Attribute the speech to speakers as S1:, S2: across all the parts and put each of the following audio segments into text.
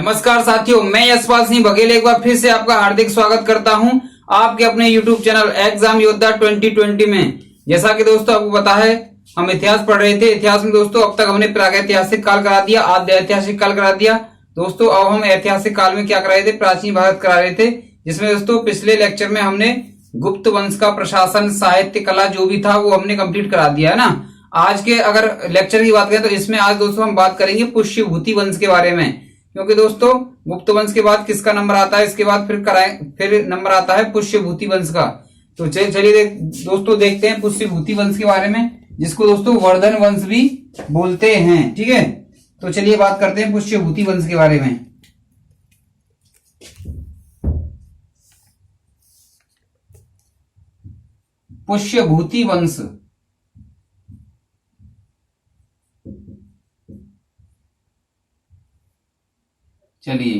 S1: नमस्कार साथियों, मैं यशपाल सिंह बघेल एक बार फिर से आपका हार्दिक स्वागत करता हूं आपके अपने YouTube चैनल एग्जाम योद्धा 2020 में। जैसा कि दोस्तों आपको पता है, हम इतिहास पढ़ रहे थे। इतिहास में दोस्तों अब तक हमने प्रागैतिहासिक काल करा दिया, आद्य ऐतिहासिक काल करा दिया। दोस्तों अब हम ऐतिहासिक काल में क्या करा रहे थे, प्राचीन भारत करा रहे थे, जिसमें दोस्तों पिछले लेक्चर में हमने गुप्त वंश का प्रशासन, साहित्य, कला जो भी था वो हमने कंप्लीट करा दिया है ना। आज के अगर लेक्चर की बात करें तो इसमें आज दोस्तों हम बात करेंगे पुष्यभूति वंश के बारे में। क्योंकि दोस्तों गुप्त वंश के बाद किसका नंबर आता है, इसके बाद फिर नंबर आता है पुष्यभूति वंश का। तो चलिए दोस्तों देखते हैं पुष्यभूति वंश के बारे में, जिसको दोस्तों वर्धन वंश भी बोलते हैं। ठीक है, तो चलिए बात करते हैं पुष्यभूति वंश के बारे में। पुष्यभूति वंश चलिए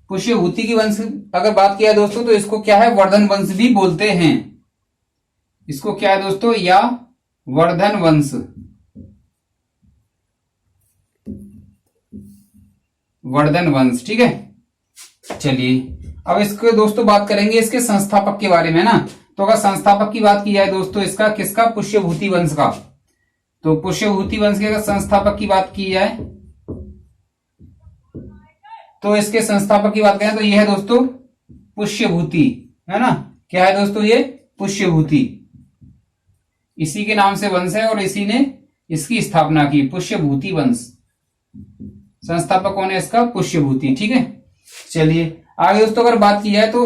S1: पुष्यभूति की वंश अगर बात किया दोस्तों तो इसको क्या है, वर्धन वंश भी बोलते हैं। इसको क्या है दोस्तों, या वर्धन वंश, वर्धन वंश। ठीक है, चलिए अब इसको दोस्तों बात करेंगे इसके संस्थापक के बारे में ना। तो अगर संस्थापक की बात की जाए दोस्तों इसका किसका, पुष्यभूति वंश का, तो पुष्यभूति वंश के अगर संस्थापक की बात की जाए तो इसके संस्थापक की बात करें तो यह है दोस्तों पुष्यभूति, है ना। क्या है दोस्तों, ये पुष्यभूति, इसी के नाम से वंश है और इसी ने इसकी स्थापना की, पुष्यभूति वंश। संस्थापक कौन है इसका, पुष्यभूति। ठीक है, चलिए आगे दोस्तों अगर बात की जाए तो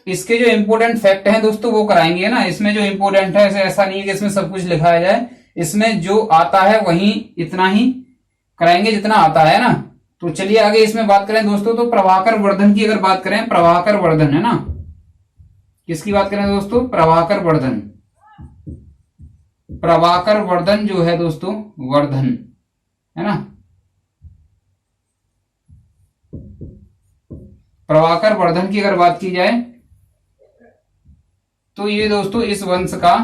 S1: इसके जो इंपोर्टेंट फैक्ट हैं दोस्तों वो कराएंगे ना। इसमें जो इंपोर्टेंट है, ऐसा नहीं है कि इसमें सब कुछ लिखाया जाए, इसमें जो आता है वही इतना ही कराएंगे जितना आता है ना। तो चलिए आगे इसमें बात करें दोस्तों तो प्रभाकर वर्धन की अगर बात करें, प्रभाकर वर्धन, है ना। किसकी बात करें दोस्तों, प्रभाकर वर्धन। प्रभाकर वर्धन जो है दोस्तों, वर्धन, है ना। प्रभाकर वर्धन की अगर बात की जाए तो ये दोस्तों इस वंश का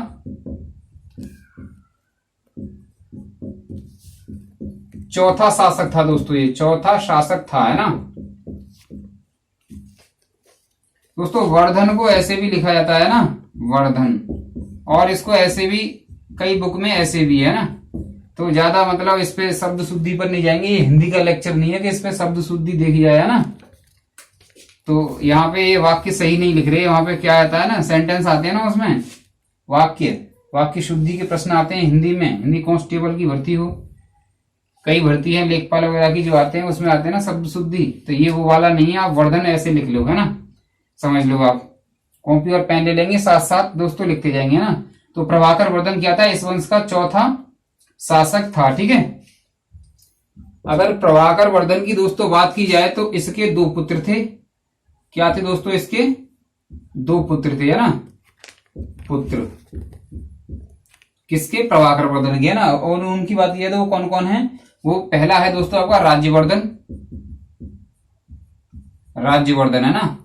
S1: चौथा शासक था दोस्तों, ये चौथा शासक था, है ना। दोस्तों वर्धन को ऐसे भी लिखा जाता है ना, वर्धन, और इसको ऐसे भी कई बुक में ऐसे भी है ना। तो ज्यादा मतलब इस पे शब्द शुद्धि पर नहीं जाएंगे, ये हिंदी का लेक्चर नहीं है कि इस पे शब्द शुद्धि देखी जाए, है ना। तो यहाँ पे ये वाक्य सही नहीं लिख रहे, वहां पे क्या आता है ना, सेंटेंस आते हैं ना, उसमें वाक्य शुद्धि के प्रश्न आते हैं हिंदी में। हिंदी कांस्टेबल की भर्ती हो, कई भर्ती है लेखपाल वगैरह की जो आते हैं, उसमें आते हैं ना शब्द शुद्धि। तो ये वो वाला नहीं है, आप वर्धन ऐसे लिख लो, है ना, समझ लो। आप कॉपी और पेन ले लेंगे, साथ साथ दोस्तों लिखते जाएंगे ना। तो प्रभाकर वर्धन क्या था, इस वंश का चौथा शासक था। ठीक है, अगर प्रभाकर वर्धन की दोस्तों बात की जाए तो इसके दो पुत्र थे। क्या थे दोस्तों, इसके दो पुत्र थे, है ना, पुत्र किसके, प्रभाकर वर्धन के, है ना। और उनकी बात की जाए तो वो कौन कौन है, वो पहला है दोस्तों आपका राज्यवर्धन, राज्यवर्धन, है ना।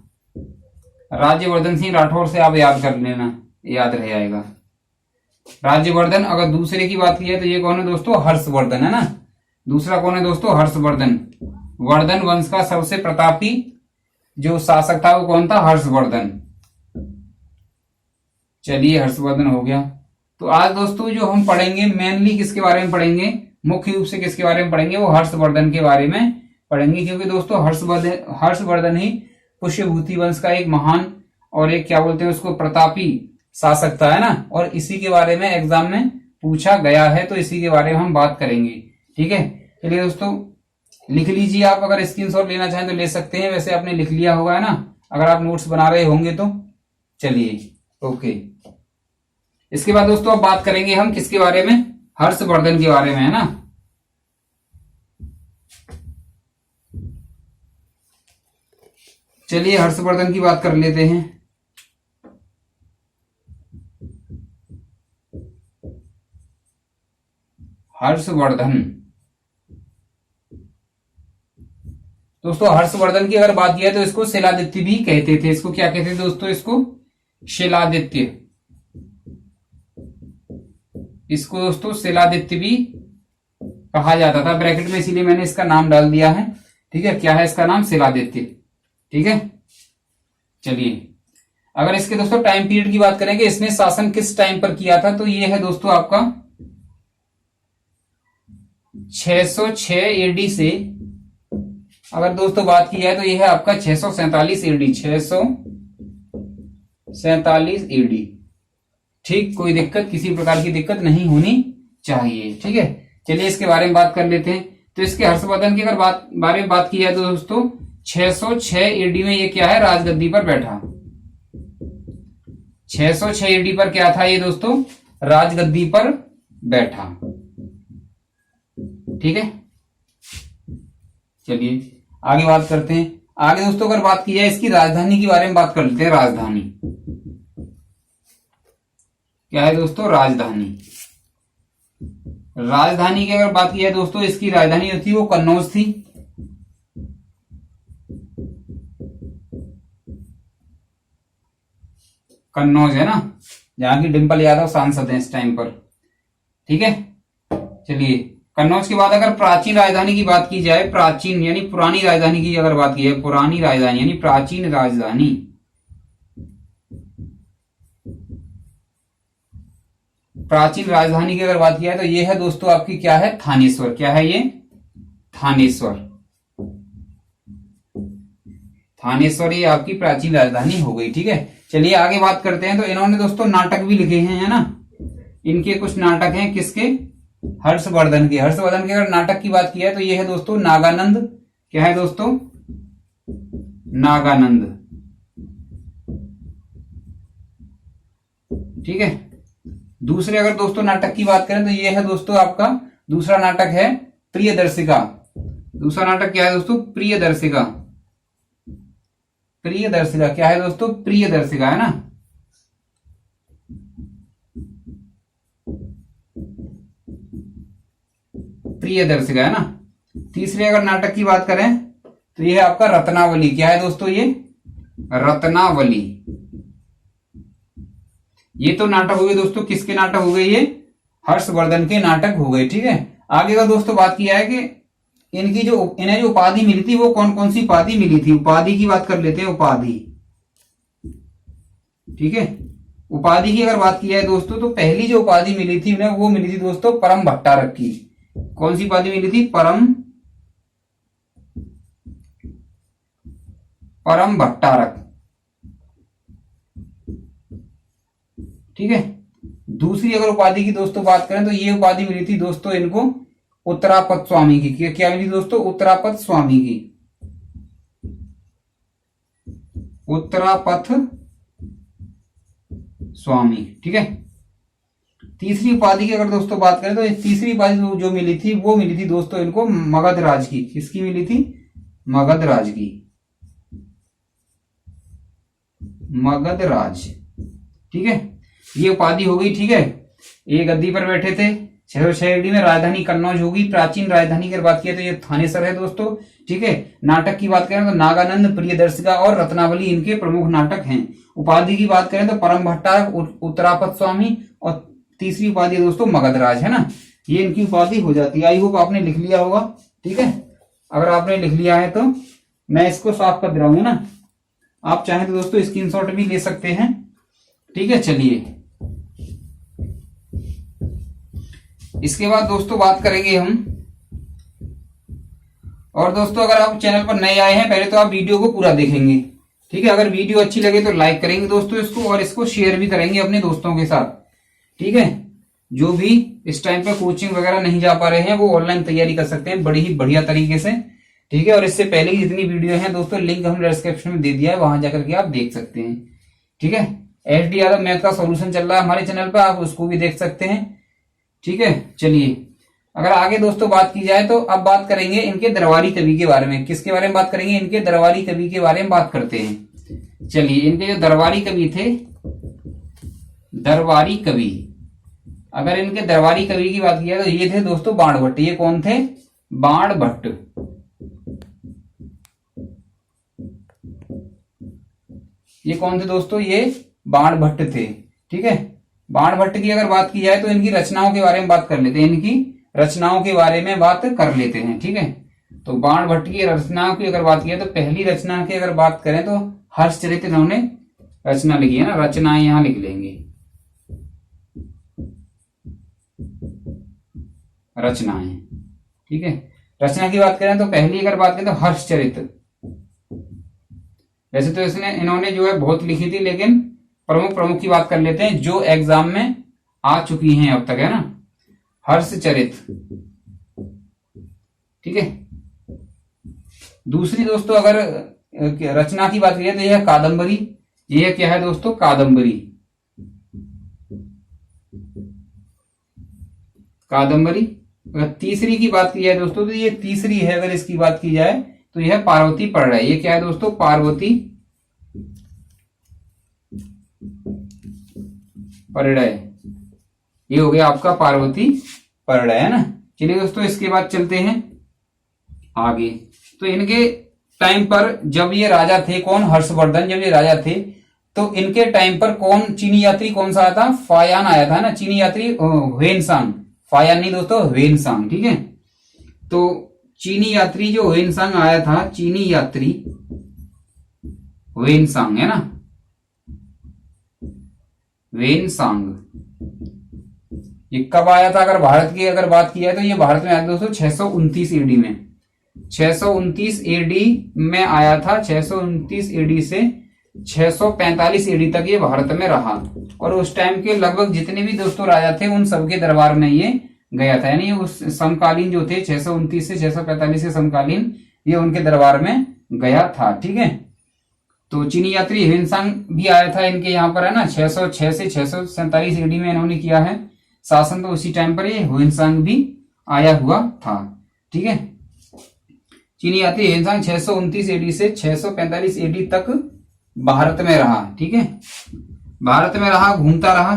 S1: राज्यवर्धन सिंह राठौर से आप याद कर लेना, याद रह जाएगा राज्यवर्धन। अगर दूसरे की बात की जाए तो ये कौन है दोस्तों, हर्षवर्धन, है ना। दूसरा कौन है दोस्तों, हर्षवर्धन। वर्धन वंश का सबसे प्रतापी जो शासक था वो कौन था, हर्षवर्धन। चलिए हर्षवर्धन हो गया। तो आज दोस्तों जो हम पढ़ेंगे मेनली किसके बारे में पढ़ेंगे, मुख्य रूप से किसके बारे में पढ़ेंगे, वो हर्षवर्धन के बारे में पढ़ेंगे। क्योंकि दोस्तों हर्षवर्धन ही पुष्यभूति वंश का एक महान और एक क्या बोलते हैं उसको, प्रतापी शासक था, है ना। और इसी के बारे में एग्जाम में पूछा गया है, तो इसी के बारे में हम बात करेंगे। ठीक है, चलिए दोस्तों लिख लीजिए। आप अगर स्क्रीनशॉट लेना चाहें तो ले सकते हैं, वैसे आपने लिख लिया होगा, है ना, अगर आप नोट्स बना रहे होंगे तो। चलिए ओके, इसके बाद दोस्तों अब बात करेंगे हम किसके बारे में, हर्षवर्धन के बारे में, है ना। चलिए हर्षवर्धन की बात कर लेते हैं। हर्षवर्धन दोस्तों, हर्षवर्धन की अगर बात की है तो इसको शिलादित्य भी कहते थे। इसको क्या कहते थे दोस्तों, इसको शिलादित्य। इसको दोस्तों शिलादित्य भी कहा जाता था ब्रैकेट में, इसीलिए मैंने इसका नाम डाल दिया है। ठीक है, क्या है इसका नाम? शिलादित्य। ठीक है, चलिए अगर इसके दोस्तों टाइम पीरियड की बात करें कि इसने शासन किस टाइम पर किया था, तो ये है दोस्तों आपका 606 एडी से अगर दोस्तों बात की जाए तो ये है आपका 647 एडी, 647 एडी। ठीक, कोई दिक्कत, किसी प्रकार की दिक्कत नहीं होनी चाहिए। ठीक है, चलिए इसके बारे में बात कर लेते हैं। तो इसके हर्षवर्धन की अगर बारे में बात की जाए तो दोस्तों 606 एडी में ये क्या है? राजगद्दी पर बैठा। 606 एडी पर क्या था ये दोस्तों? राजगद्दी पर बैठा। ठीक है, चलिए आगे बात करते हैं। आगे दोस्तों अगर बात की जाए इसकी राजधानी के बारे में बात कर लेते हैं। राजधानी क्या है दोस्तों? राजधानी। राजधानी की अगर बात की जाए दोस्तों, इसकी राजधानी जो थी वो कन्नौज थी। कन्नौज है ना, जहां की डिंपल यादव सांसद हैं इस टाइम पर। ठीक है, चलिए कन्नौज के बाद अगर प्राचीन राजधानी की बात की जाए, प्राचीन यानी पुरानी राजधानी की अगर बात की जाए, पुरानी राजधानी यानी प्राचीन राजधानी, प्राचीन राजधानी की अगर बात की जाए तो ये है दोस्तों आपकी क्या है? थानेश्वर। क्या है ये? थानेश्वर। थानेश्वर ये आपकी प्राचीन राजधानी हो गई। ठीक है, चलिए आगे बात करते हैं। तो इन्होंने दोस्तों नाटक भी लिखे हैं, है ना। इनके कुछ नाटक हैं, किसके? हर्षवर्धन के। हर्षवर्धन के अगर नाटक की बात की है तो ये है दोस्तों नागानंद। क्या है दोस्तों? नागानंद। ठीक है, दूसरे अगर दोस्तों नाटक की बात करें तो ये है दोस्तों आपका दूसरा नाटक है प्रियदर्शिका। दूसरा नाटक क्या है दोस्तों? प्रियदर्शिका। प्रियदर्शिका क्या है दोस्तों? प्रियदर्शिका है ना। प्रियदर्शिका है ना। तीसरे अगर नाटक की बात करें तो ये है आपका रत्नावली। क्या है दोस्तों? ये रत्नावली। ये तो नाटक हो गए दोस्तों, किसके नाटक हो गए? ये हर्षवर्धन के नाटक हो गए। ठीक है, आगे का दोस्तों बात किया है कि इनकी इन्हें जो उपाधि मिली थी वो कौन कौन सी उपाधि मिली थी। उपाधि की बात कर लेते हैं। उपाधि, ठीक है, उपाधि की अगर बात की जाए दोस्तों तो पहली जो उपाधि मिली थी उन्हें, वो मिली थी दोस्तों परम भट्टारक की। कौन सी उपाधि मिली थी? परम भट्टारक। ठीक है, दूसरी अगर उपाधि की दोस्तों बात करें तो ये उपाधि मिली थी दोस्तों इनको उत्तरापद स्वामी की। क्या मिली दोस्तों? उत्तरापद स्वामी की। उत्तरापथ स्वामी। ठीक है, तीसरी उपाधि की अगर दोस्तों बात करें तो तीसरी उपाधि जो मिली थी वो मिली थी दोस्तों इनको मगध राज की। किसकी मिली थी? मगध राज की। मगध राज। ठीक है, ये उपाधि हो गई। ठीक है, ये गद्दी पर बैठे थे। 606 एडी में राजधानी कन्नौज होगी। प्राचीन राजधानी की बात किया तो ये थानेसर है दोस्तों। ठीक है, नाटक की बात करें तो नागानंद, प्रियदर्शिका और रत्नावली इनके प्रमुख नाटक हैं। उपाधि की बात करें तो परम भट्टारक, उत्तरापद स्वामी और तीसरी उपाधि दोस्तों मगधराज, है ना। ये इनकी उपाधि हो जाती है। आई होप आपने लिख लिया होगा। ठीक है, अगर आपने लिख लिया है तो मैं इसको साफ कर दे रहा हूं ना, आप चाहें तो दोस्तों स्क्रीनशॉट भी ले सकते हैं। ठीक है, चलिए इसके बाद दोस्तों बात करेंगे हम। और दोस्तों अगर आप चैनल पर नए आए हैं, पहले तो आप वीडियो को पूरा देखेंगे। ठीक है, अगर वीडियो अच्छी लगे तो लाइक करेंगे दोस्तों इसको, और इसको शेयर भी करेंगे अपने दोस्तों के साथ। ठीक है, जो भी इस टाइम पर कोचिंग वगैरह नहीं जा पा रहे हैं वो ऑनलाइन तैयारी कर सकते हैं बड़ी ही बढ़िया तरीके से। ठीक है, और इससे पहले की जितनी वीडियो है दोस्तों लिंक हमने डिस्क्रिप्शन में दे दिया है, वहां जाकर के आप देख सकते हैं। ठीक है, एचडी यादव मैथ का सॉल्यूशन चल रहा है हमारे चैनल पर, आप उसको भी देख सकते हैं। ठीक है, चलिए अगर आगे दोस्तों बात की जाए तो अब बात करेंगे इनके दरबारी कवि के बारे में। किसके बारे में बात करेंगे? इनके दरबारी कवि के बारे में बात करते हैं। चलिए, इनके जो दरबारी कवि थे, दरबारी कवि, अगर इनके दरबारी कवि की बात की जाए तो ये थे दोस्तों बाणभट्ट। ये कौन थे? बाणभट्ट। ये कौन थे दोस्तों? ये बाणभट्ट थे। ठीक है, बाणभट्ट की अगर बात की जाए तो इनकी रचनाओं के बारे में बात कर लेते हैं। इनकी रचनाओं के बारे में बात कर लेते हैं। ठीक है, तो बाण भट्ट की रचनाओं की अगर बात की तो पहली रचना की अगर बात करें तो हर्षचरित इन्होंने रचना लिखी है ना, रचनाएं यहां लिख लेंगे, रचनाएं। ठीक है, रचना की बात करें तो पहली अगर बात करें तो हर्षचरित। वैसे तो इसने इन्होंने जो है बहुत लिखी थी, लेकिन प्रमुख प्रमुख की बात कर लेते हैं जो एग्जाम में आ चुकी हैं अब तक, है ना। हर्षचरित, ठीक है। दूसरी दोस्तों अगर रचना की बात करें तो यह कादंबरी। यह क्या है दोस्तों? कादंबरी। कादंबरी। अगर तीसरी की बात की जाए दोस्तों तो ये तीसरी है, अगर इसकी बात की जाए तो यह पार्वती परिणय। ये क्या है दोस्तों? पार्वती परिणय। ये हो गया आपका पार्वती परिणय, है ना। चलिए दोस्तों इसके बाद चलते हैं आगे। तो इनके टाइम पर जब ये राजा थे, कौन? हर्षवर्धन। जब ये राजा थे तो इनके टाइम पर कौन चीनी यात्री कौन सा आया था? फायान आया था ना, चीनी यात्री ह्वेनसांग। फायान नहीं दोस्तों, ह्वेनसांग। ठीक है, तो चीनी यात्री जो ह्वेनसांग आया था, चीनी यात्री ह्वेनसांग, है ना, ह्वेनसांग। ये कब आया था? अगर भारत की अगर बात की जाए तो ये भारत में आया दोस्तों 629 एडी में। 629 एडी में आया था। 629 एडी से 645 एडी तक ये भारत में रहा, और उस टाइम के लगभग जितने भी दोस्तों राजा थे उन सबके दरबार में ये गया था। यानी उस समकालीन जो थे 629 से 645 के समकालीन, ये उनके दरबार में गया था। ठीक है, तो चीनी यात्री ह्वेनसांग भी आया था इनके यहाँ पर, है ना। 606 से 647 एडी में इन्होंने किया है शासन, तो उसी टाइम पर ये ह्वेनसांग भी आया हुआ था। ठीक है, चीनी यात्री ह्वेनसांग 629 एडी से 645 एडी तक भारत में रहा। ठीक है, भारत में रहा, घूमता रहा।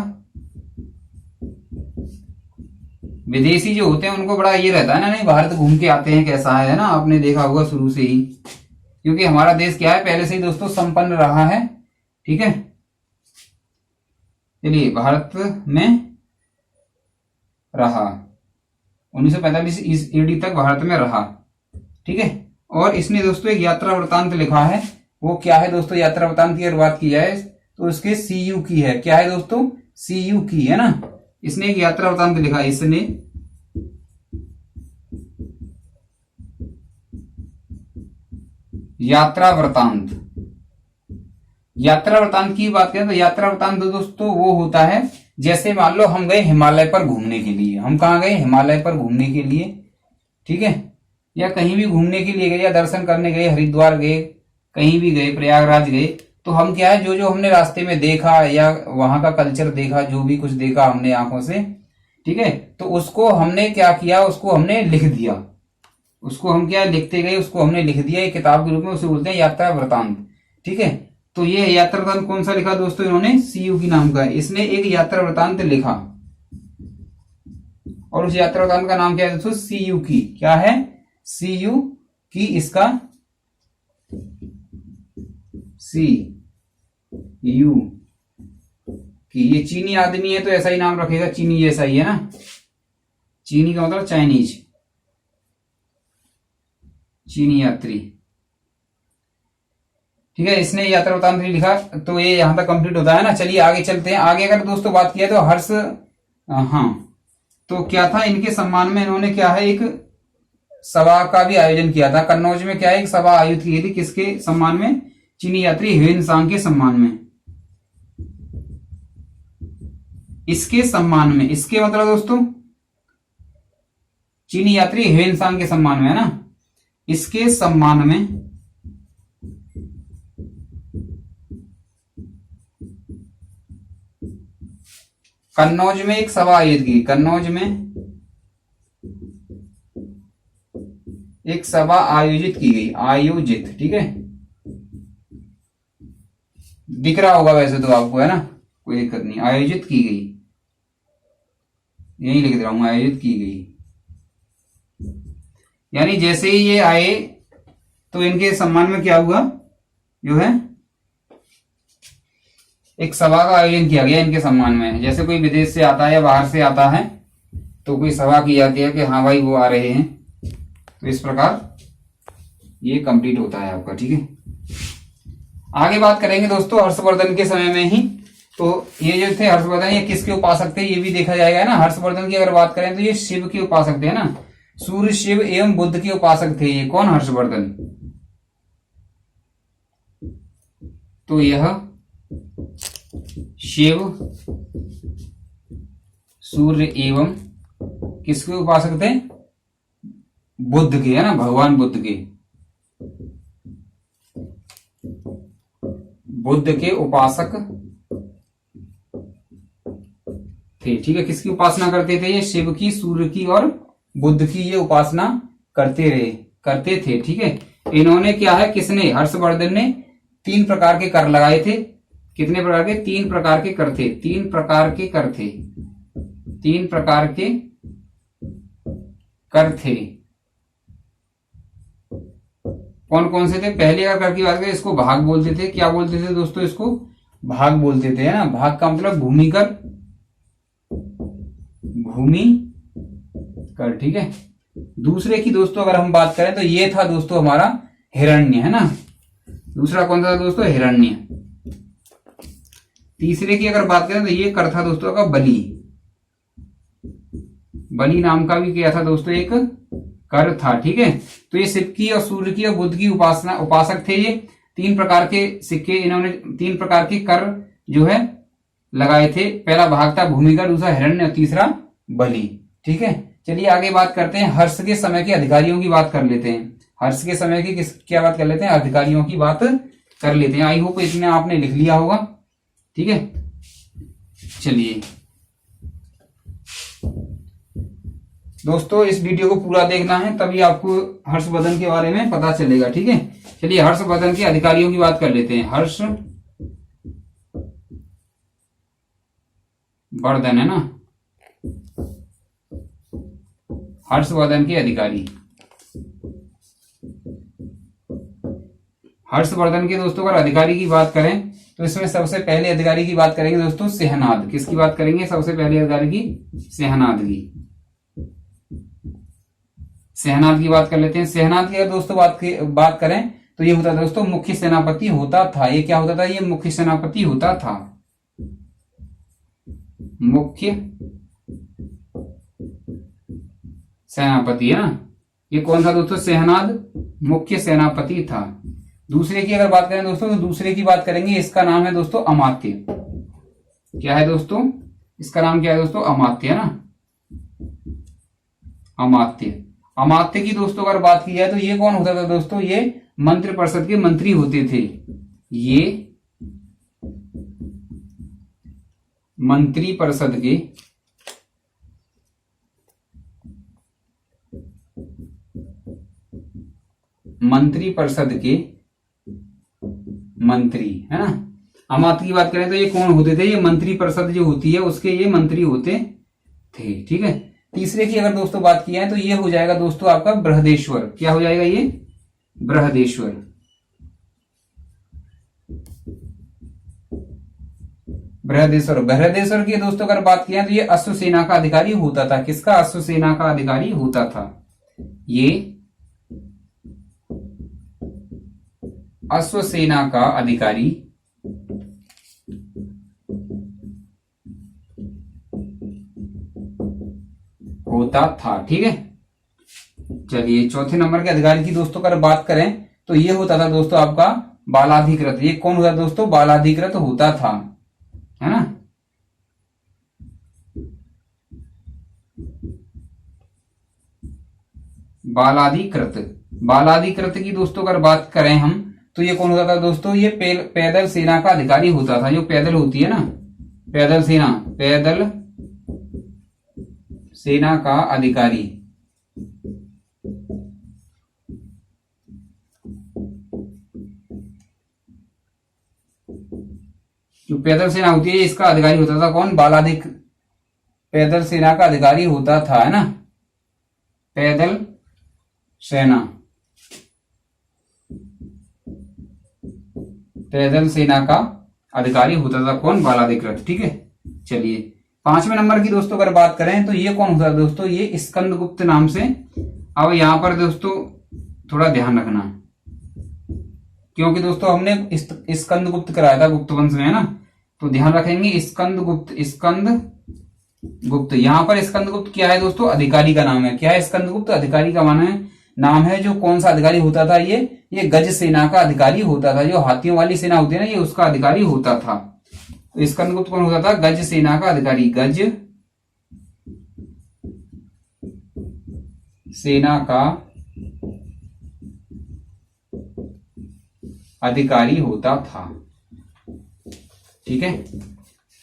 S1: विदेशी जो होते हैं उनको बड़ा ये रहता है ना, नहीं भारत घूम के आते हैं कैसा है ना, आपने देखा होगा शुरू से ही, क्योंकि हमारा देश क्या है पहले से ही दोस्तों संपन्न रहा है। ठीक है, चलिए भारत में रहा, 1945 ईडी तक भारत में रहा। ठीक है, और इसने दोस्तों एक यात्रा वृतांत लिखा है। वो क्या है दोस्तों? यात्रा वृतांत की अगर बात की जाए तो उसके सीयू की है। क्या है दोस्तों? सीयू की, है ना। इसने एक यात्रा वृतांत लिखा है। इसने यात्रा वृतांत। यात्रा वृतांत की बात करें तो यात्रा वृतांत दोस्तों वो होता है, जैसे मान लो हम गए हिमालय पर घूमने के लिए। हम कहाँ गए? हिमालय पर घूमने के लिए। ठीक है, या कहीं भी घूमने के लिए गए, या दर्शन करने गए, हरिद्वार गए, कहीं भी गए, प्रयागराज गए, तो हम क्या है जो जो हमने रास्ते में देखा या वहां का कल्चर देखा, जो भी कुछ देखा हमने आंखों से, ठीक है, तो उसको हमने क्या किया? उसको हमने लिख दिया। उसको हम क्या लिखते गए, उसको हमने लिख दिया एक किताब के रूप में, उसे बोलते हैं यात्रा वृतांत। ठीक है, तो ये यात्रा वृतांत कौन सा लिखा दोस्तों? इन्होंने सीयू की नाम का। इसने एक यात्रा वृतांत लिखा, और उस यात्रा वृतांत का नाम क्या है दोस्तों? सीयू की। क्या है? सीयू की। इसका सी यू की। ये चीनी आदमी है तो ऐसा ही नाम रखेगा, चीनी जैसा ही, है ना। चीनी का मतलब चाइनीज, चीनी यात्री। ठीक है, इसने यात्रा वृतांत लिखा, तो ये यहां तक कंप्लीट होता है ना। चलिए आगे चलते हैं। आगे अगर दोस्तों बात किया तो हर्ष, हाँ, तो क्या था इनके सम्मान में? इन्होंने क्या है एक सभा का भी आयोजन किया था कन्नौज में। क्या है? एक सभा आयोजित की थी, किसके सम्मान में? चीनी यात्री ह्वेनसांग के सम्मान में। इसके सम्मान में, इसके मतलब दोस्तों चीनी यात्री ह्वेनसांग के सम्मान में, है ना। इसके सम्मान में कन्नौज में एक सभा आयोजित की। कन्नौज में एक सभा आयोजित की गई। आयोजित, ठीक है, दिख रहा होगा वैसे तो आपको, है ना, कोई दिक्कत नहीं। आयोजित की गई, यही लिख रहा हूं, आयोजित की गई। यानी जैसे ही ये आए तो इनके सम्मान में क्या हुआ? जो है एक सभा का आयोजन किया गया इनके सम्मान में। जैसे कोई विदेश से आता है या बाहर से आता है तो कोई सभा की जाती है कि हाँ भाई वो आ रहे हैं। तो इस प्रकार ये कंप्लीट होता है आपका। ठीक है, आगे बात करेंगे दोस्तों हर्षवर्धन के समय में ही। तो ये जो थे हर्षवर्धन, ये किसके उपासक थे ये भी देखा जाएगा, है ना। हर्षवर्धन की अगर बात करें तो ये शिव के उपासक थे, है ना। सूर्य, शिव एवं बुद्ध के उपासक थे ये। कौन? हर्षवर्धन। तो यह शिव, सूर्य एवं किसके उपासक थे? बुद्ध के, है ना, भगवान बुद्ध के। बुद्ध के उपासक थे। ठीक है, किसकी उपासना करते थे ये? शिव की, सूर्य की और बुद्ध की ये उपासना करते थे। ठीक है, इन्होंने क्या है, किसने? हर्षवर्धन ने 3 प्रकार के कर लगाए थे। कितने प्रकार के? 3 प्रकार के कर थे। 3 प्रकार के कर थे। 3 प्रकार के कर थे। कौन कौन से थे? पहले अगर कर की बात करें, इसको भाग बोलते थे। क्या बोलते थे दोस्तों? इसको भाग बोलते थे, है ना। भाग का मतलब भूमि कर, भूमि कर। ठीक है, दूसरे की दोस्तों अगर हम बात करें तो ये था दोस्तों हमारा हिरण्य, है ना। दूसरा कौन सा था दोस्तों? हिरण्य। तीसरे की अगर बात करें तो ये कर था दोस्तों का बलि। बलि नाम का भी क्या था दोस्तों? एक कर था। ठीक है, तो ये शिव की और सूर्य की और बुद्ध की उपासक थे। ये 3 प्रकार के सिक्के, इन्होंने 3 प्रकार के कर जो है लगाए थे। पहला भाग था भूमिकर, दूसरा हिरण्य और तीसरा बलि। ठीक है, चलिए आगे बात करते हैं। हर्ष के समय के अधिकारियों की बात कर लेते हैं। हर्ष के समय की क्या बात कर लेते हैं? अधिकारियों की बात कर लेते हैं। आई होप इतने आपने लिख लिया होगा। ठीक है, चलिए दोस्तों इस वीडियो को पूरा देखना है, तभी आपको हर्षवर्धन के बारे में पता चलेगा। ठीक है, चलिए हर्षवर्धन के अधिकारियों की बात कर लेते हैं। हर्षवर्धन, है ना, हर्षवर्धन के अधिकारी। हर्षवर्धन के दोस्तों अगर अधिकारी की बात करें तो इसमें सबसे पहले अधिकारी की बात करेंगे दोस्तों सेहनाद। किसकी बात करेंगे सबसे पहले अधिकारी की? सेहनाद की। सेहनाद की बात कर लेते हैं। सेहनाद की अगर दोस्तों बात करें तो ये होता दोस्तों मुख्य सेनापति होता था। ये क्या होता था? ये मुख्य सेनापति होता था। मुख्य सेनापति, है ना। ये कौन था दोस्तों? सेहनाद मुख्य सेनापति था। दूसरे की अगर बात करें दोस्तों तो दूसरे की बात करेंगे, इसका नाम है दोस्तों अमात्य। क्या है दोस्तों? इसका नाम क्या है दोस्तों? अमात्य, है ना, अमात्य। अमात्य की दोस्तों अगर बात की जाए तो ये कौन होता था दोस्तों? ये मंत्रि परिषद के मंत्री होते थे। ये मंत्री परिषद के मंत्री, है ना। अमात्य की बात करें तो ये कौन होते थे? ये मंत्री परिषद जो होती है उसके ये मंत्री होते थे। ठीक है, तीसरे की अगर दोस्तों बात की जाए तो ये हो जाएगा दोस्तों आपका बृहदेश्वर। क्या हो जाएगा? ये बृहदेश्वर। बृहदेश्वर की दोस्तों अगर बात की जाए तो ये अश्वसेना का अधिकारी होता था। किसका? अश्वसेना का अधिकारी होता था। ये अश्वसेना का अधिकारी होता था। ठीक है, चलिए चौथे नंबर के अधिकारी की दोस्तों अगर बात करें तो ये होता था दोस्तों आपका बालाधिकृत। ये कौन होता दोस्तों? बालाधिकृत होता था, है ना। बालाधिकृत की दोस्तों अगर बात करें हम तो ये कौन होता था दोस्तों? ये पैदल सेना का अधिकारी होता था। जो पैदल होती है ना, पैदल सेना का अधिकारी। जो पैदल सेना होती है इसका अधिकारी होता था कौन? पैदल सेना का अधिकारी होता था, है ना। पैदल सेना का अधिकारी होता था कौन? बालाधिकृत। ठीक है, चलिए 5वें नंबर की दोस्तों अगर बात करें तो ये कौन होता है दोस्तों, ये स्कंदगुप्त नाम से। अब यहां पर दोस्तों थोड़ा ध्यान रखना, क्योंकि दोस्तों हमने स्कंदगुप्त कराया था गुप्त वंश में, है ना, तो ध्यान रखेंगे स्कंदगुप्त। स्कंदगुप्त यहाँ पर स्कंदगुप्त क्या है दोस्तों, अधिकारी का नाम है। क्या है स्कंदगुप्त, अधिकारी का माना है नाम है। जो कौन सा अधिकारी होता था, ये गज सेना का अधिकारी होता था। जो हाथियों वाली सेना होती है ना, ये उसका अधिकारी होता था। तो स्कंदगुप्त कौन होता था, गज सेना का अधिकारी, गज सेना का अधिकारी होता था। ठीक है,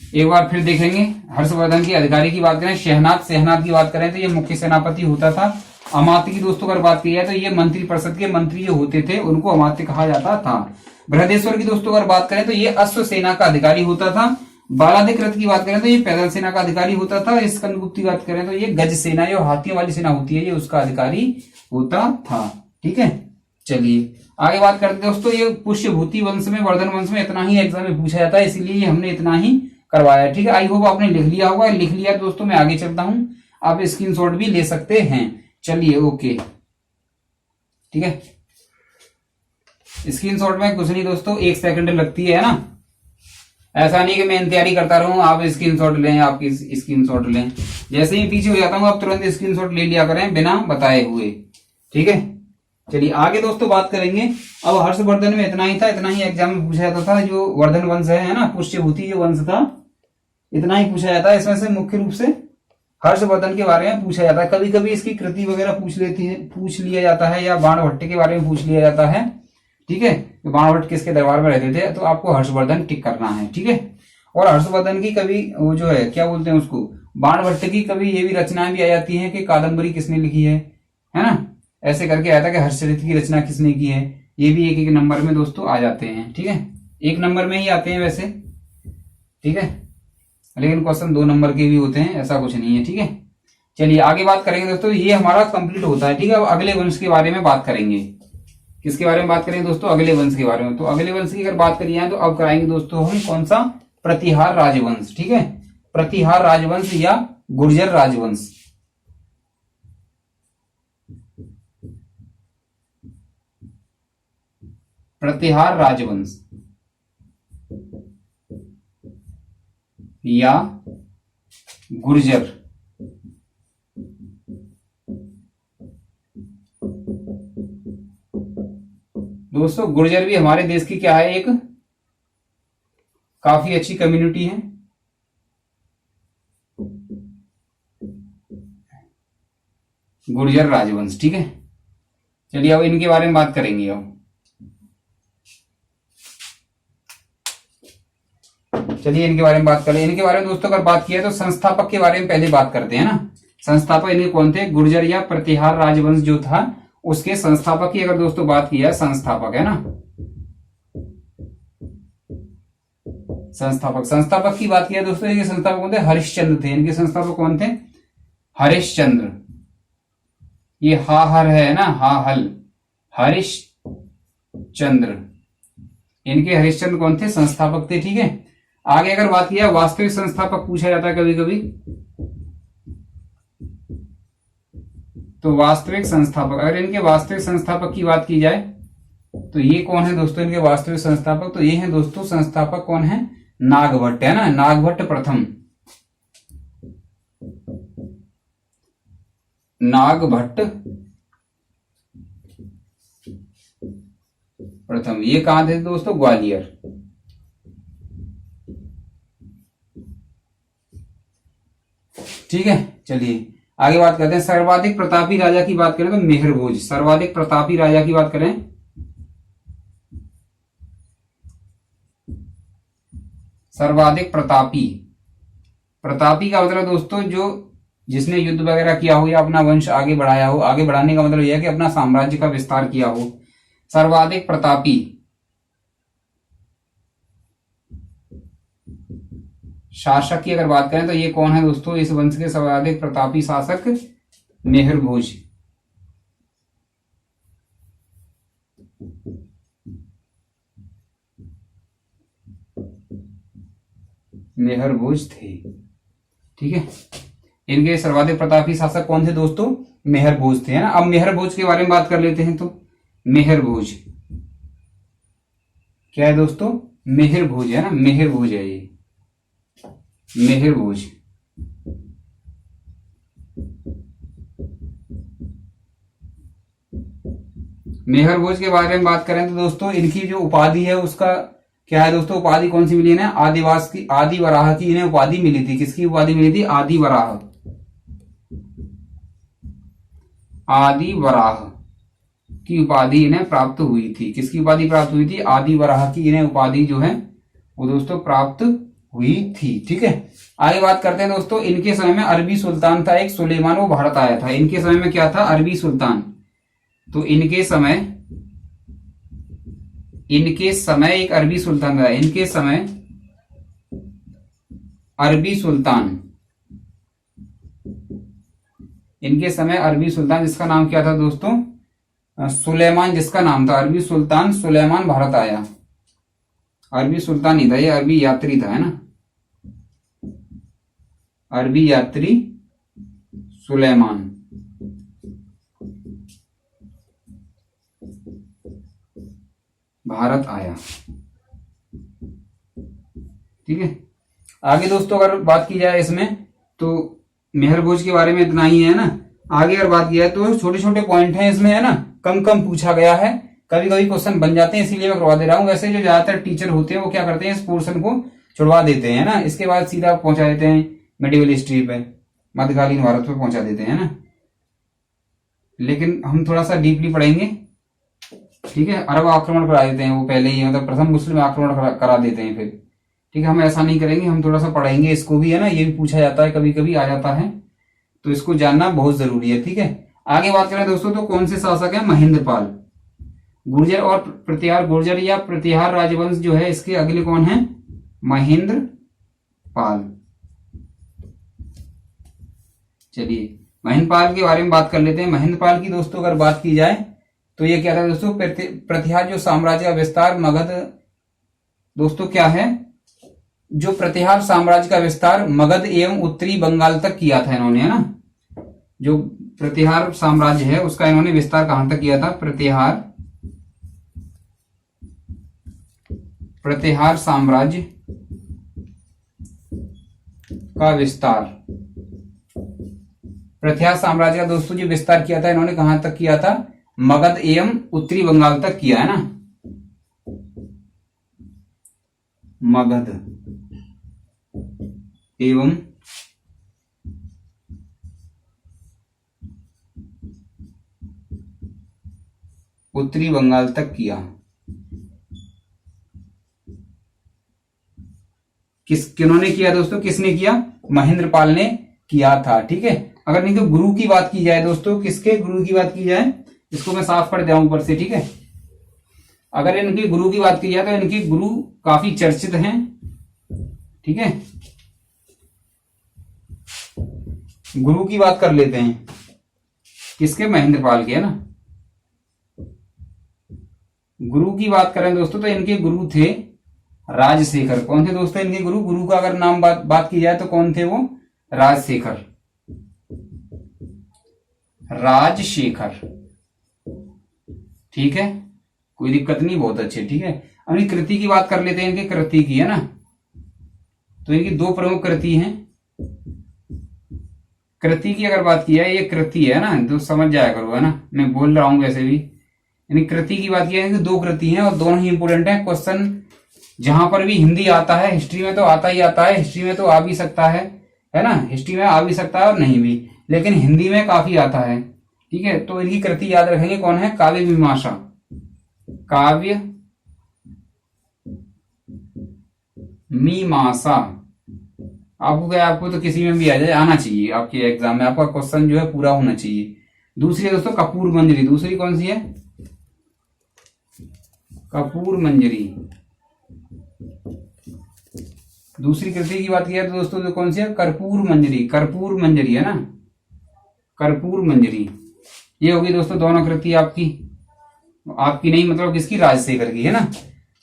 S1: एक बार फिर देखेंगे। हर्षवर्धन की अधिकारी की बात करें, शहनाद की बात करें तो ये मुख्य सेनापति होता था। अमात्य की दोस्तों अगर बात की जाए तो ये मंत्री परिषद के मंत्री जो होते थे उनको अमात्य कहा जाता था। बृहदेश्वर की दोस्तों अगर बात करें तो ये अश्व सेना का अधिकारी होता था। बालाधिकृत की बात करें तो ये पैदल सेना का अधिकारी होता था। स्कंदगुप्त की बात करें तो ये गज सेना, जो हाथियों वाली सेना होती है, ये उसका अधिकारी होता था। ठीक है, चलिए आगे बात करते हैं दोस्तों। ये पुष्यभूति वंश में, वर्धन वंश में इतना ही एग्जाम में पूछा जाता है, इसीलिए हमने इतना ही करवाया। ठीक है, आई होप आपने लिख लिया होगा। लिख लिया दोस्तों, मैं आगे चलता हूं, आप स्क्रीनशॉट भी ले सकते हैं। चलिए ओके, ठीक है, स्क्रीनशॉट में कुछ नहीं दोस्तों, 1 सेकंड लगती है ना। ऐसा नहीं कि मैं तैयारी करता रहूं, आप स्क्रीनशॉट लें, आपकी स्क्रीनशॉट लें। जैसे ही पीछे हो जाता हूं आप तुरंत स्क्रीनशॉट ले लिया करें बिना बताए हुए। ठीक है, चलिए आगे दोस्तों बात करेंगे। अब हर्षवर्धन में इतना ही था, इतना ही एग्जाम में पूछा जाता था। जो वर्धन वंश है ना, पुष्यभूति जो वंश था, इतना ही पूछा जाता है। इसमें से मुख्य रूप से हर्षवर्धन के बारे में पूछा जाता है। कभी कभी इसकी कृति वगैरह पूछ लिया जाता है, या बाणभट्ट के बारे में पूछ लिया जाता है। ठीक है, बाणभट्ट किसके दरबार में रहते थे, तो आपको हर्षवर्धन टिक करना है। ठीक है, और हर्षवर्धन की कभी वो जो है क्या बोलते हैं उसको, बाणभट्ट की कभी ये भी रचनाएं भी आ जाती हैं कि कादम्बरी किसने लिखी है ना, ऐसे करके आया था कि हर्षचरित की रचना किसने की है। ये भी एक एक नंबर में दोस्तों आ जाते हैं। ठीक है, 1 नंबर में ही आते हैं वैसे। ठीक है, लेकिन क्वेश्चन 2 नंबर के भी होते हैं, ऐसा कुछ नहीं है। ठीक है, चलिए आगे बात करेंगे दोस्तों। ये हमारा कंप्लीट होता है। ठीक है, अब अगले वंश के बारे में बात करेंगे। किसके बारे में बात करेंगे दोस्तों, अगले वंश के बारे में। तो अगले वंश की अगर बात करिए तो अब कराएंगे दोस्तों हम कौन सा, प्रतिहार राजवंश। ठीक है, प्रतिहार राजवंश या गुर्जर राजवंश। प्रतिहार राजवंश या गुर्जर। दोस्तों गुर्जर भी हमारे देश की क्या है, एक काफी अच्छी कम्युनिटी है। गुर्जर राजवंश। ठीक है, चलिए अब इनके बारे में बात करेंगे। अब चलिए इनके बारे में बात करें। इनके बारे में दोस्तों अगर बात किया तो संस्थापक के बारे में पहले बात करते हैं ना। संस्थापक इनके कौन थे, गुर्जर या प्रतिहार राजवंश जो था उसके संस्थापक की अगर दोस्तों बात की है, संस्थापक है ना, संस्थापक की बात किया दोस्तों, इनके संस्थापक कौन थे, हरिश्चंद्र थे। इनके संस्थापक कौन थे, हरिश्चंद्र। ये हा हर है ना, हा हल, हरिश्चंद्र। इनके हरिश्चंद्र कौन थे, संस्थापक थे। ठीक है, आगे अगर बात किया वास्तविक संस्थापक पूछा जाता है कभी कभी, तो वास्तविक संस्थापक, अगर इनके वास्तविक संस्थापक की बात की जाए तो ये कौन है दोस्तों, इनके वास्तविक संस्थापक। तो ये है दोस्तों संस्थापक कौन है, नागभट्ट है ना, नागभट्ट प्रथम, नागभट्ट प्रथम। ये कहां थे दोस्तों, ग्वालियर। ठीक है, चलिए आगे बात करते हैं। सर्वाधिक प्रतापी राजा की बात करें तो मेहर भोज। सर्वाधिक प्रतापी राजा की बात करें, सर्वाधिक प्रतापी, प्रतापी का मतलब दोस्तों जो जिसने युद्ध वगैरह किया हो या अपना वंश आगे बढ़ाया हो। आगे बढ़ाने का मतलब यह है कि अपना साम्राज्य का विस्तार किया हो। सर्वाधिक प्रतापी शासक की अगर बात करें तो ये कौन है दोस्तों, इस वंश के सर्वाधिक प्रतापी शासक मेहर भोज। मेहर भोज थे। ठीक है। इनके सर्वाधिक प्रतापी शासक कौन थे दोस्तों? मेहर भोज थे, है ना। अब मेहर भोज के बारे में बात कर लेते हैं। तो मेहर भोज क्या है दोस्तों? मेहर भोज है ना, मेहर भोज है ये, मेहर भोज। मेहर भोज के बारे में बात करें तो दोस्तों इनकी जो उपाधि है उसका क्या है दोस्तों? उपाधि कौन सी मिली है? आदिवास की, आदि वराह की इन्हें उपाधि मिली थी। किसकी उपाधि मिली थी? आदि वराह, आदि वराह की उपाधि इन्हें प्राप्त हुई थी। किसकी उपाधि प्राप्त हुई थी? आदि वराह की इन्हें उपाधि जो है वो दोस्तों प्राप्त हुई थी। ठीक है, आगे बात करते हैं दोस्तों। इनके समय में अरबी सुल्तान था एक सुलेमान, वो भारत आया था। इनके समय में क्या था? अरबी सुल्तान। तो इनके समय एक अरबी सुल्तान था। इनके समय अरबी सुल्तान, इनके समय अरबी सुल्तान जिसका नाम क्या था दोस्तों? सुलेमान जिसका नाम था। अरबी सुल्तान सुलेमान भारत आया। अरबी सुल्तान नहीं था ये, अरबी यात्री था, है ना। अरबी यात्री सुलेमान भारत आया। ठीक है, आगे दोस्तों अगर बात की जाए इसमें तो मेहर भोज के बारे में इतना ही है ना। आगे अगर बात की जाए तो छोटे छोटे पॉइंट हैं इसमें, है ना, कम कम पूछा गया है। कभी कभी क्वेश्चन बन जाते हैं इसीलिए मैं करवा दे रहा हूं। वैसे जो ज्यादातर टीचर होते हैं वो क्या करते हैं? इस पोर्शन को छुड़वा देते हैं ना, इसके बाद सीधा पहुंचा देते हैं मेडिवल हिस्ट्री पे, मध्यकालीन भारत पे पहुंचा देते हैं ना। लेकिन हम थोड़ा सा डीपली पढ़ेंगे। ठीक है, अरब आक्रमण करा देते हैं वो पहले ही, मतलब प्रथम मुस्लिम आक्रमण करा देते हैं फिर। ठीक है, हम ऐसा नहीं करेंगे, हम थोड़ा सा पढ़ेंगे इसको भी, है ना। ये भी पूछा जाता है, कभी कभी आ जाता है, तो इसको जानना बहुत जरूरी है। ठीक है, आगे बात करें दोस्तों तो कौन से शासक है? महेंद्रपाल। गुर्जर और प्रतिहार, गुर्जर या प्रतिहार राजवंश जो है इसके अगले कौन है? महेंद्रपाल। चलिए महेंद्रपाल के बारे में बात कर लेते हैं। महेंद्रपाल की दोस्तों अगर बात की जाए तो ये क्या था दोस्तों? प्रतिहार जो साम्राज्य का विस्तार मगध, दोस्तों क्या है? जो प्रतिहार साम्राज्य का विस्तार मगध एवं उत्तरी बंगाल तक किया था इन्होंने, है ना। जो प्रतिहार साम्राज्य है उसका इन्होंने विस्तार कहां तक किया था? प्रतिहार साम्राज्य का विस्तार, प्रतिहार साम्राज्य का दोस्तों जो विस्तार किया था इन्होंने कहां तक किया था? मगध एवं उत्तरी बंगाल तक किया, है ना। मगध एवं उत्तरी बंगाल तक किया। किन्होंने किया दोस्तों? किसने किया? महेंद्रपाल ने किया था। ठीक है, अगर नहीं तो गुरु की बात की जाए दोस्तों, किसके गुरु की बात की जाए, इसको मैं साफ कर दिया ऊपर से। ठीक है, अगर इनके गुरु की बात की जाए तो इनके गुरु काफी चर्चित हैं। ठीक है, गुरु की बात कर लेते हैं। किसके? महेंद्रपाल के, है ना। गुरु की बात करें दोस्तों तो इनके गुरु थे राजशेखर। कौन थे दोस्तों इनके गुरु? गुरु का अगर नाम बात की जाए तो कौन थे वो? राजशेखर, राजशेखर। ठीक है, कोई दिक्कत नहीं, बहुत अच्छे। ठीक है, अब इनकी कृति की बात कर लेते हैं। इनकी कृति की, है ना, तो इनकी दो प्रमुख कृति हैं। कृति की अगर बात की जाए, ये कृति है ना, तो समझ जाया करो, है ना, मैं बोल रहा हूं वैसे भी। यानी कृति की बात की जाए तो दो कृति हैं और दोनों ही इंपोर्टेंट है। क्वेश्चन जहां पर भी हिंदी आता है, हिस्ट्री में तो आता ही आता है, हिस्ट्री में तो आ भी सकता है ना, हिस्ट्री में आ भी सकता है और नहीं भी, लेकिन हिंदी में काफी आता है। ठीक है, तो इनकी कृति याद रखेंगे। कौन है? काव्य मीमांसा, काव्य मीमांसा। आपको क्या, आपको तो किसी में भी आ जाए, आना चाहिए आपके एग्जाम में, आपका क्वेश्चन जो है पूरा होना चाहिए। दूसरी दोस्तों कपूर मंजरी। दूसरी कौन सी है? कपूर मंजरी। दूसरी कृति की बात की जाए तो दोस्तों जो कौन सी है? कर्पूर मंजरी। कर्पूर मंजरी, है ना, कर्पूर मंजरी। ये होगी दोस्तों दोनों कृति आपकी नहीं, मतलब किसकी? राजशेखर की, है ना।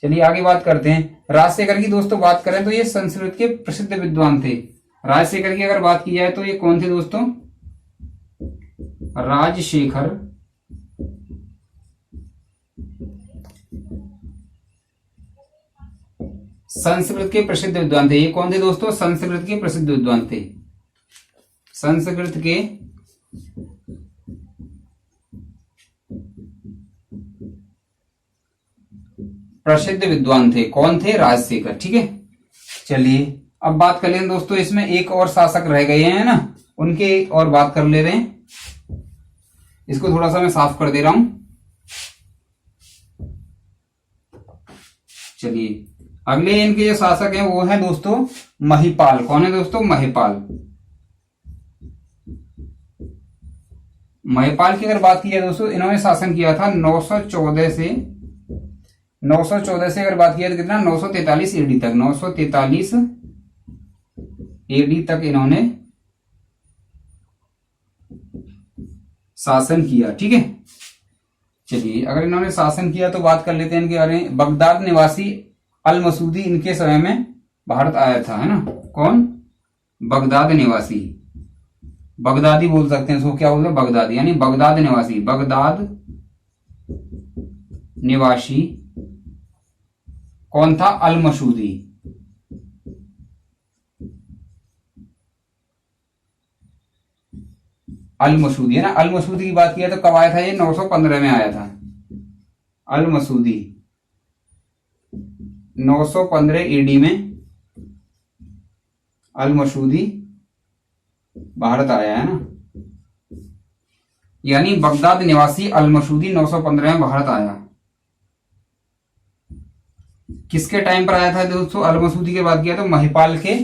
S1: चलिए आगे बात करते हैं। राजशेखर की दोस्तों बात करें तो ये संस्कृत के प्रसिद्ध विद्वान थे। राजशेखर की अगर बात की जाए तो ये कौन थे दोस्तों? राजशेखर संस्कृत के प्रसिद्ध विद्वान थे। ये कौन थे दोस्तों? संस्कृत के प्रसिद्ध विद्वान थे। संस्कृत के प्रसिद्ध विद्वान थे। कौन थे? राजशेखर। ठीक है, चलिए अब बात कर लें दोस्तों, इसमें एक और शासक रह गए हैं ना, उनके और बात कर ले रहे हैं। इसको थोड़ा सा मैं साफ कर दे रहा हूं। चलिए अगले इनके जो शासक हैं वो है दोस्तों महिपाल। कौन है दोस्तों? महिपाल। महिपाल की अगर बात की जाए दोस्तों, इन्होंने शासन किया था 914 से अगर बात किया तो कितना? 943 एडी तक। 943 एडी तक इन्होंने शासन किया। ठीक है, चलिए अगर इन्होंने शासन किया तो बात कर लेते हैं इनके बारे में। बगदाद निवासी अल मसूदी इनके समय में भारत आया था, है ना। कौन? बगदाद निवासी, बगदादी बोल सकते हैं इसको, क्या बोलते हैं? बगदादी, यानी बगदाद निवासी। बगदाद निवासी कौन था? अल मसूदी। अल मसूदी, है ना। अल मसूदी की बात किया तो कब आया था? ये 915 में आया था। अल मसूदी 915 एडी में अल मसूदी भारत आया, है ना। यानी बगदाद निवासी अल मसूदी 915 में भारत आया। किसके टाइम पर आया था दोस्तों? अल मसूदी की बात किया तो महिपाल के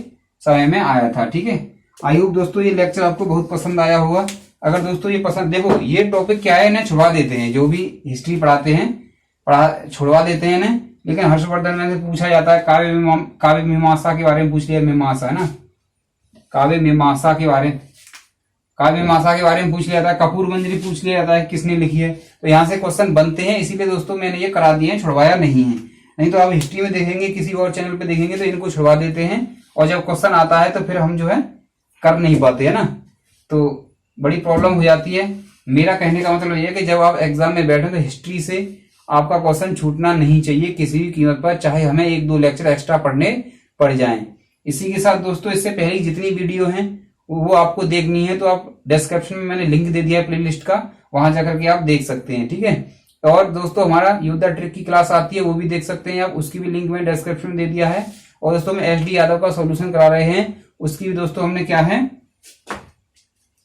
S1: समय में आया था। ठीक है, आई होप दोस्तों ये लेक्चर आपको बहुत पसंद आया होगा। अगर दोस्तों ये पसंद, देखो ये टॉपिक क्या है, इन्हें छुड़वा देते हैं, जो भी हिस्ट्री पढ़ाते हैं छुड़वा देते हैं इन्हें। लेकिन हर्षवर्धन में से पूछा जाता है, काव्य मीमांसा के बारे में पूछ लिया, मीमांसा, है ना, काव्य मीमांसा के बारे में पूछ लिया जाता है। कपूर मंजरी पूछ लिया जाता है, किसने लिखी है। तो यहाँ से क्वेश्चन बनते हैं, इसीलिए दोस्तों मैंने ये करा दिए हैं, छुड़वाया नहीं है। नहीं तो आप हिस्ट्री में देखेंगे, किसी और चैनल पे देखेंगे तो इनको छुड़वा देते हैं, और जब क्वेश्चन आता है तो फिर हम जो है कर नहीं पाते, है ना। तो बड़ी प्रॉब्लम हो जाती है। मेरा कहने का मतलब ये है कि जब आप एग्जाम में बैठे तो हिस्ट्री से आपका क्वेश्चन छूटना नहीं चाहिए किसी भी कीमत पर, चाहे हमें 1-2 लेक्चर एक्स्ट्रा पढ़ने पड़ जाएं। इसी के साथ दोस्तों, इससे पहले जितनी वीडियो हैं वो आपको देखनी है तो आप डिस्क्रिप्शन में मैंने लिंक दे दिया है प्लेलिस्ट का, वहां जाकर के आप देख सकते हैं। ठीक है, और दोस्तों हमारा योद्धा ट्रिक की क्लास आती है, वो भी देख सकते हैं आप, उसकी भी लिंक मैंने डिस्क्रिप्शन में दे दिया है। और दोस्तों मैं एचडी यादव का सॉल्यूशन करा रहे हैं, उसकी भी दोस्तों हमने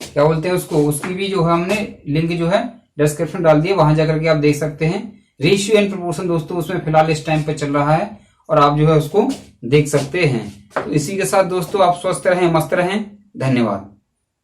S1: क्या बोलते हैं उसकी भी जो है हमने लिंक जो है डिस्क्रिप्शन डाल दिया, वहां जाकर के आप देख सकते हैं। रेशियो एंड प्रोपोर्शन दोस्तों उसमें फिलहाल इस टाइम पे चल रहा है, और आप जो है उसको देख सकते हैं। तो इसी के साथ दोस्तों आप स्वस्थ रहें, मस्त रहें। धन्यवाद।